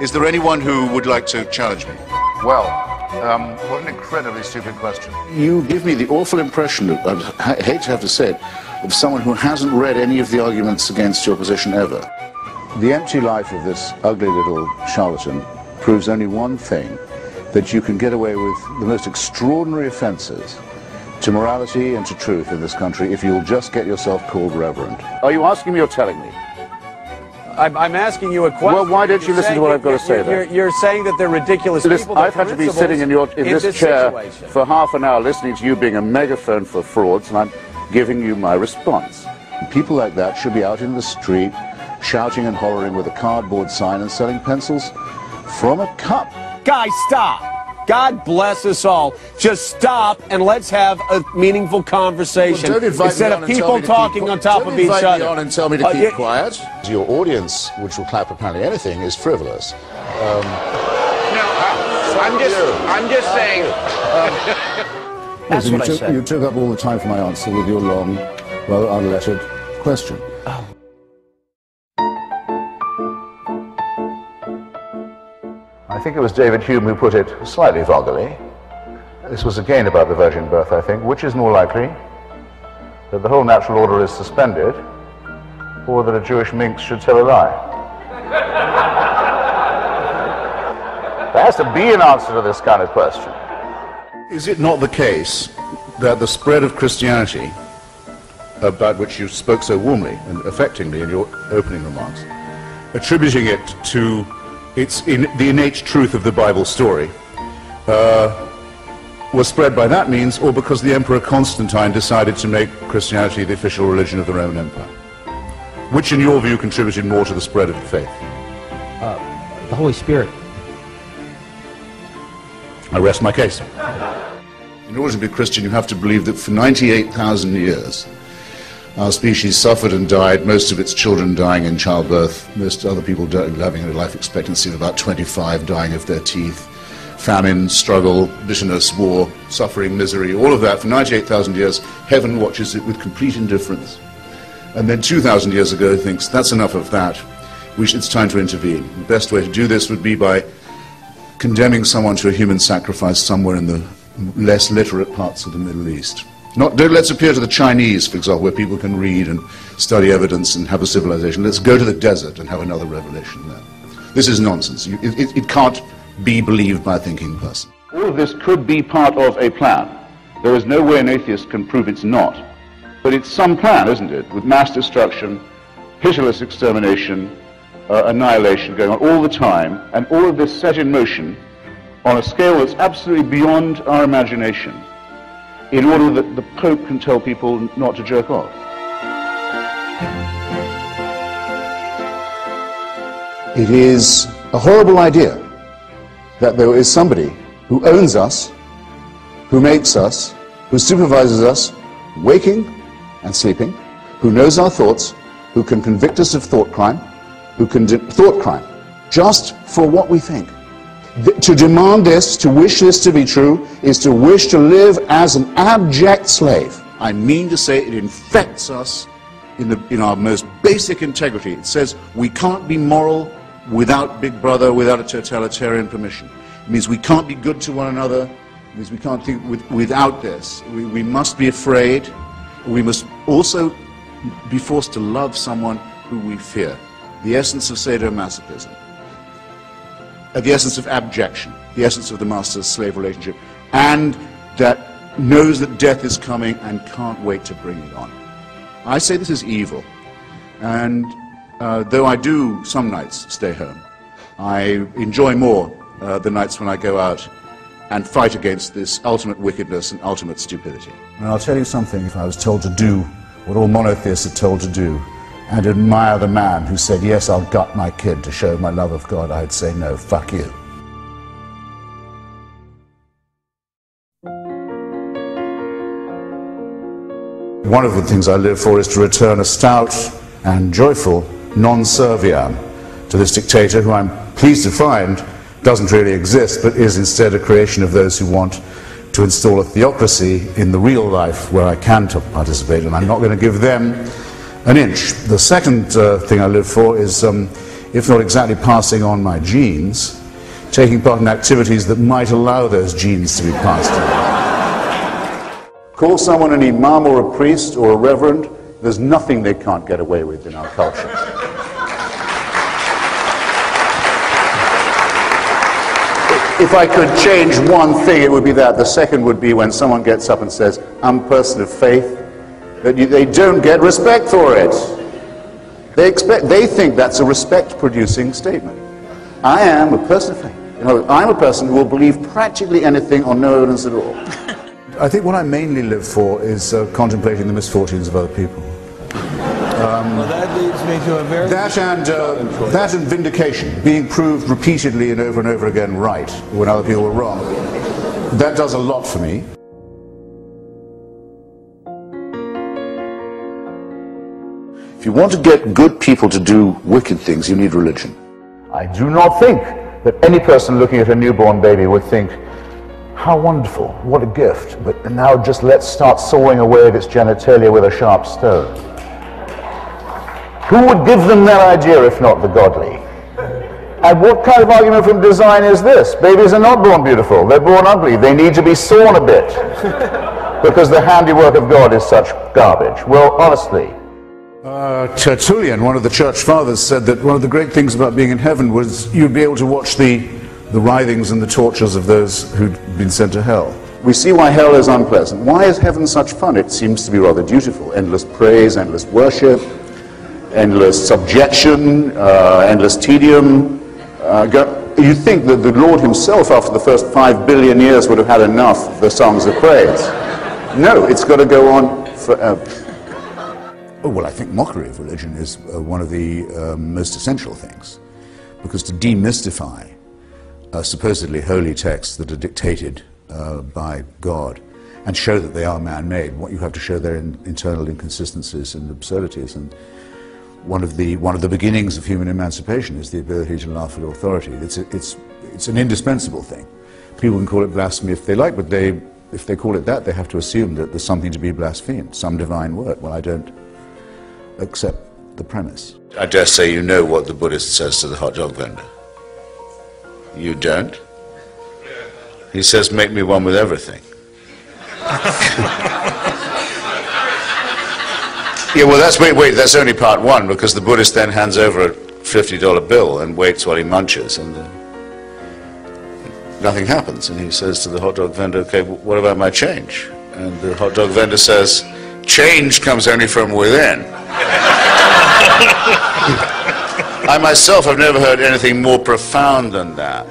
Is there anyone who would like to challenge me? Well, what an incredibly stupid question. You give me the awful impression, I hate to have to say it, of someone who hasn't read any of the arguments against your position ever. The empty life of this ugly little charlatan proves only one thing, that you can get away with the most extraordinary offences to morality and to truth in this country if you'll just get yourself called reverend. Are you asking me or telling me? I'm asking you a question. Well, why don't you listen to what I've got to say then? You're saying that they're ridiculous people. I've had to be sitting in this chair for half an hour listening to you being a megaphone for frauds, and I'm giving you my response. People like that should be out in the street shouting and hollering with a cardboard sign and selling pencils from a cup. Guys, stop. God bless us all. Just stop and let's have a meaningful conversation. Well, don't invite instead me on of and people talking on top of each other. Don't invite me on and tell me to keep quiet. Your audience, which will clap apparently anything, is frivolous. No, I'm just saying. That's what I said. You took up all the time for my answer with your long, well, unlettered question. Oh. I think it was David Hume who put it slightly vulgarly. This was again about the virgin birth, I think. Which is more likely, that the whole natural order is suspended, or that a Jewish minx should tell a lie? There has to be an answer to this kind of question. Is it not the case that the spread of Christianity, about which you spoke so warmly and affectingly in your opening remarks, attributing it to the innate truth of the Bible story, was spread by that means, or because the Emperor Constantine decided to make Christianity the official religion of the Roman Empire? Which, in your view, contributed more to the spread of the faith? The Holy Spirit. I rest my case. In order to be Christian, you have to believe that for 98,000 years, our species suffered and died, most of its children dying in childbirth, most other people having a life expectancy of about 25, dying of their teeth, famine, struggle, bitterness, war, suffering, misery, all of that for 98,000 years. Heaven watches it with complete indifference. And then 2,000 years ago thinks, that's enough of that, it's time to intervene. The best way to do this would be by condemning someone to a human sacrifice somewhere in the less literate parts of the Middle East. Let's appeal to the Chinese, for example, where people can read and study evidence and have a civilization. Let's go to the desert and have another revelation there. This is nonsense. It can't be believed by a thinking person. All of this could be part of a plan. There is no way an atheist can prove it's not. But it's some plan, isn't it? With mass destruction, pitiless extermination, annihilation going on all the time, and all of this set in motion on a scale that's absolutely beyond our imagination, in order that the Pope can tell people not to jerk off. It is a horrible idea that there is somebody who owns us, who makes us, who supervises us, waking and sleeping, who knows our thoughts, who can convict us of thought crime, just for what we think. To demand this, to wish this to be true, is to wish to live as an abject slave. I mean to say it infects us in our most basic integrity. It says we can't be moral without Big Brother, without a totalitarian permission. It means we can't be good to one another. It means we can't think without this. We must be afraid. We must also be forced to love someone who we fear. The essence of sadomasochism. The essence of abjection, the essence of the master-slave relationship, and that knows that death is coming and can't wait to bring it on. I say this is evil, and though I do some nights stay home, I enjoy more the nights when I go out and fight against this ultimate wickedness and ultimate stupidity. And I'll tell you something, if I was told to do what all monotheists are told to do, and admire the man who said, yes, I'll gut my kid to show my love of God, I'd say, no, fuck you. One of the things I live for is to return a stout and joyful non-serviam to this dictator, who I'm pleased to find doesn't really exist, but is instead a creation of those who want to install a theocracy in the real life where I can participate, and I'm not going to give them an inch. The second thing I live for is if not exactly passing on my genes, taking part in activities that might allow those genes to be passed on. Call someone an imam or a priest or a reverend, there's nothing they can't get away with in our culture. If I could change one thing, it would be that. The second would be when someone gets up and says, I'm a person of faith, that they don't get respect for it. They think that's a respect-producing statement. I am a person of faith. You know, I'm a person who will believe practically anything on no evidence at all. I think what I mainly live for is contemplating the misfortunes of other people. Well, that leads me to a very... That and vindication, being proved repeatedly and over again right when other people were wrong. That does a lot for me. If you want to get good people to do wicked things, you need religion. I do not think that any person looking at a newborn baby would think, how wonderful, what a gift, but now just let's start sawing away at its genitalia with a sharp stone. Who would give them that idea if not the godly? And what kind of argument from design is this? Babies are not born beautiful, they're born ugly. They need to be sawn a bit because the handiwork of God is such garbage. Well, honestly. Tertullian, one of the church fathers, said that one of the great things about being in heaven was you'd be able to watch the writhings and the tortures of those who'd been sent to hell. We see why hell is unpleasant. Why is heaven such fun? It seems to be rather dutiful. Endless praise, endless worship, endless subjection, endless tedium. You think that the Lord himself, after the first 5 billion years, would have had enough of the songs of praise. No, it's got to go on forever. Oh, well, I think mockery of religion is one of the most essential things, because to demystify supposedly holy texts that are dictated by God and show that they are man-made, what you have to show their internal inconsistencies and absurdities. And one of the beginnings of human emancipation is the ability to laugh at authority. It's an indispensable thing. People can call it blasphemy if they like, but if they call it that, they have to assume that there's something to be blasphemed, some divine word. Well, I don't accept the premise. I dare say you know what the Buddhist says to the hot dog vendor. You don't? He says, make me one with everything. Yeah, well, that's only part one, because the Buddhist then hands over a $50 bill and waits while he munches, and nothing happens. And he says to the hot dog vendor, okay, what about my change? And the hot dog vendor says, change comes only from within. I myself have never heard anything more profound than that.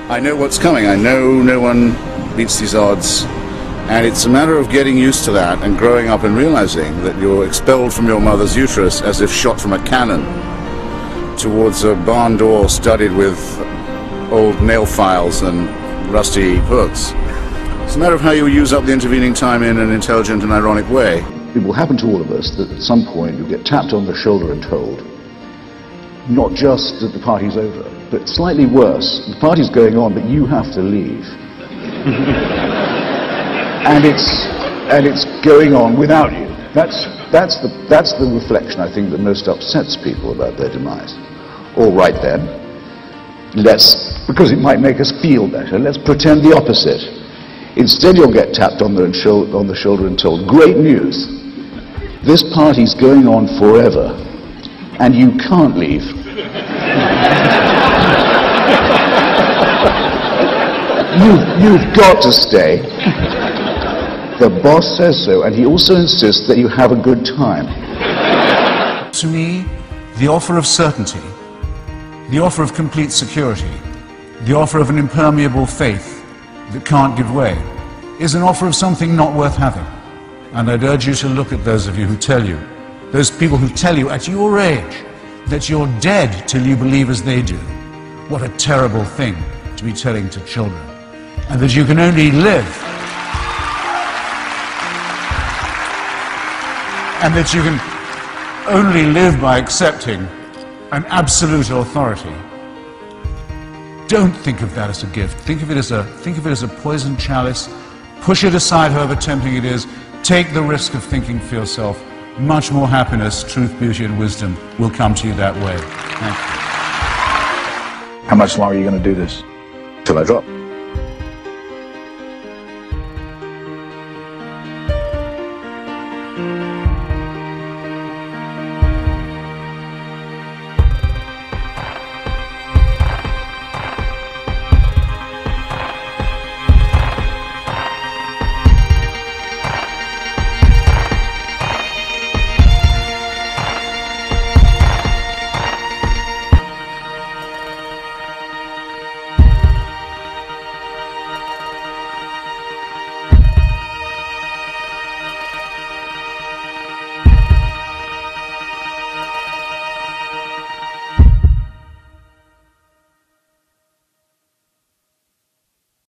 I know what's coming. I know no one beats these odds. And it's a matter of getting used to that and growing up and realizing that you're expelled from your mother's uterus as if shot from a cannon towards a barn door studded with old nail files and rusty hooks. It's a matter of how you use up the intervening time in an intelligent and ironic way. It will happen to all of us that at some point you get tapped on the shoulder and told, not just that the party's over, but slightly worse, the party's going on, but you have to leave. and it's going on without you. That's the reflection, I think, that most upsets people about their demise. All right then, because it might make us feel better, let's pretend the opposite. Instead, you'll get tapped on the shoulder and told, great news, this party's going on forever, and you can't leave. You've got to stay. The boss says so, and he also insists that you have a good time. To me, the offer of certainty, the offer of complete security, the offer of an impermeable faith that can't give way, is an offer of something not worth having. And I'd urge you to look at those of you who tell you, those people who tell you at your age that you're dead till you believe as they do. What a terrible thing to be telling to children. And that you can only live, and that you can only live by accepting an absolute authority. Don't think of that as a gift. Think of it as a poisoned chalice. Push it aside, however tempting it is. Take the risk of thinking for yourself. Much more happiness, truth, beauty, and wisdom will come to you that way. Thank you. How much longer are you going to do this? Till I drop.